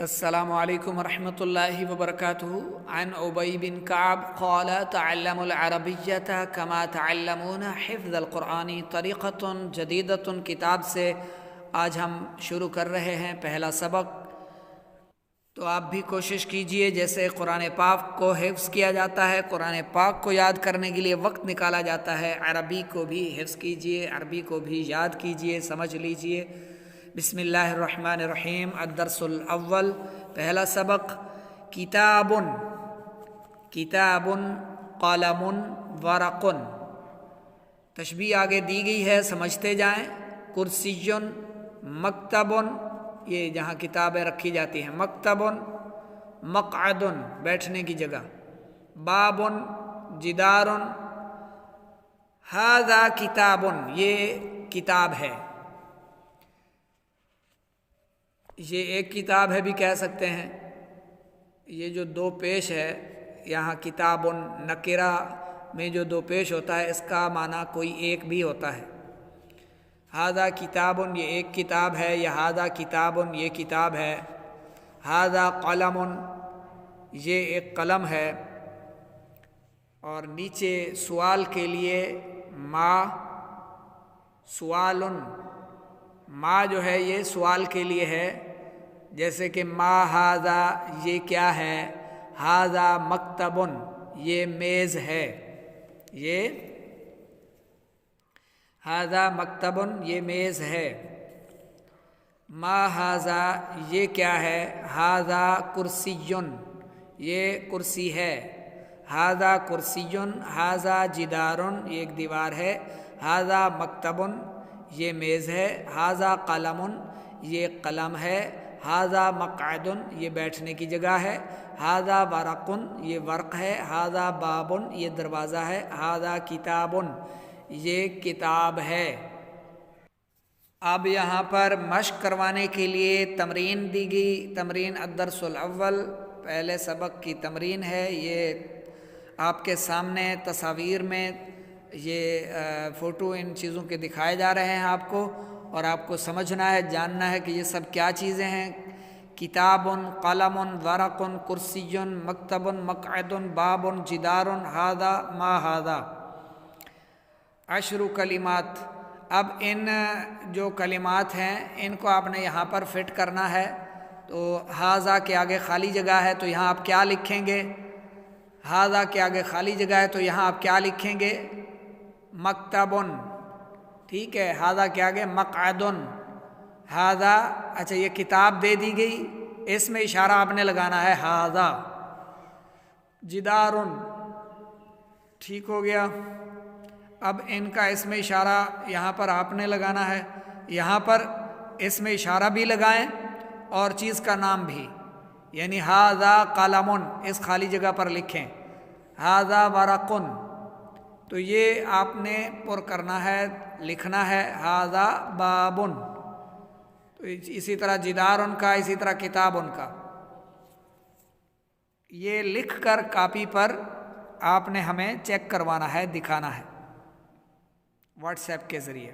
السلام علیکم ورحمۃ اللہ وبرکاتہ عن ابی بن کعب قال تعلموا العربیۃ کما تعلمون حفظ القرآن طریقۃ جدیدۃ کتاب سے آج ہم شروع کر رہے ہیں پہلا سبق۔ تو آپ بھی کوشش کیجئے جیسے قرآن پاک کو حفظ کیا جاتا ہے، قرآن پاک کو یاد کرنے کے لیے وقت نکالا جاتا ہے، عربی کو بھی حفظ کیجئے، عربی کو بھی یاد کیجئے، سمجھ لیجئے۔ بسم اللہ الرحمن الرحیم۔ الدرس الاول، پہلا سبق، کتاب، کتاب، قلم، ورق۔ تشبیہ آگے دی گئی ہے، سمجھتے جائیں۔ کرسی، مکتب، یہ جہاں کتابیں رکھی جاتی ہیں، مکتب، مقعد، بیٹھنے کی جگہ، باب، جدار، ھذا کتاب، یہ کتاب ہے، یہ ایک کتاب ہے بھی کہہ سکتے ہیں۔ یہ جو دو پیش ہے یہاں کتاب نکرہ میں جو دو پیش ہوتا ہے اس کا معنی کوئی ایک بھی ہوتا ہے۔ ھذا کتاب، یہ ایک کتاب ہے، یا ھذا کتاب، یہ کتاب ہے۔ ھذا قلم، یہ ایک قلم ہے۔ اور نیچے سوال کے لیے ما، سوال، ما جو ہے یہ سوال کے لیے ہے، جیسے کہ ما ھذا، یہ کیا ہے، ھذا مکتب، یہ میز ہے، یہ ھذا مکتب، یہ میز ہے۔ ما ھذا، یہ کیا ہے، ھذا کرسی، یہ کرسی ہے۔ ھذا کرسی، ھذا جدار، یہ ایک دیوار ہے۔ ھذا مکتب، یہ میز ہے۔ ھذا قلم، یہ قلم ہے۔ ھذا مقعد، یہ بیٹھنے کی جگہ ہے۔ ھذا ورق، یہ ورق ہے۔ ھذا باب، یہ دروازہ ہے۔ ھذا کتاب، یہ کتاب ہے۔ اب یہاں پر مشق کروانے کے لیے تمرین دی گئی۔ تمرین الدرس الاول، پہلے سبق کی تمرین ہے۔ یہ آپ کے سامنے تصاویر میں یہ فوٹو ان چیزوں کے دکھائے جا رہے ہیں آپ کو، اور آپ کو سمجھنا ہے، جاننا ہے کہ یہ سب کیا چیزیں ہیں۔ کتاب، قلم، ورق، کرسی، مکتب، مقعد، باب، جدار، ھذا، ما ھذا۔ 10 کلمات۔ اب ان جو کلمات ہیں ان کو آپ نے یہاں پر فٹ کرنا ہے۔ تو ھذا کے آگے خالی جگہ ہے تو یہاں آپ کیا لکھیں گے؟ ھذا کے آگے خالی جگہ ہے تو یہاں آپ کیا لکھیں گے؟ مکتب، ٹھیک ہے۔ ھذا کے آگے مقعد۔ ھذا، اچھا یہ کتاب دے دی گئی، اس میں اشارہ آپ نے لگانا ہے ھذا۔ جدار، ٹھیک ہو گیا۔ اب ان کا اس میں اشارہ یہاں پر آپ نے لگانا ہے، یہاں پر اس میں اشارہ بھی لگائیں اور چیز کا نام بھی، یعنی ھذا قلم، اس خالی جگہ پر لکھیں۔ ھذا ورق، تو یہ آپ نے پر کرنا ہے، لکھنا ہے۔ ھذا باب، تو اسی طرح جدار ان کا، اسی طرح کتاب ان کا۔ یہ لکھ کر کاپی پر آپ نے ہمیں چیک کروانا ہے، دکھانا ہے واٹس ایپ کے ذریعے۔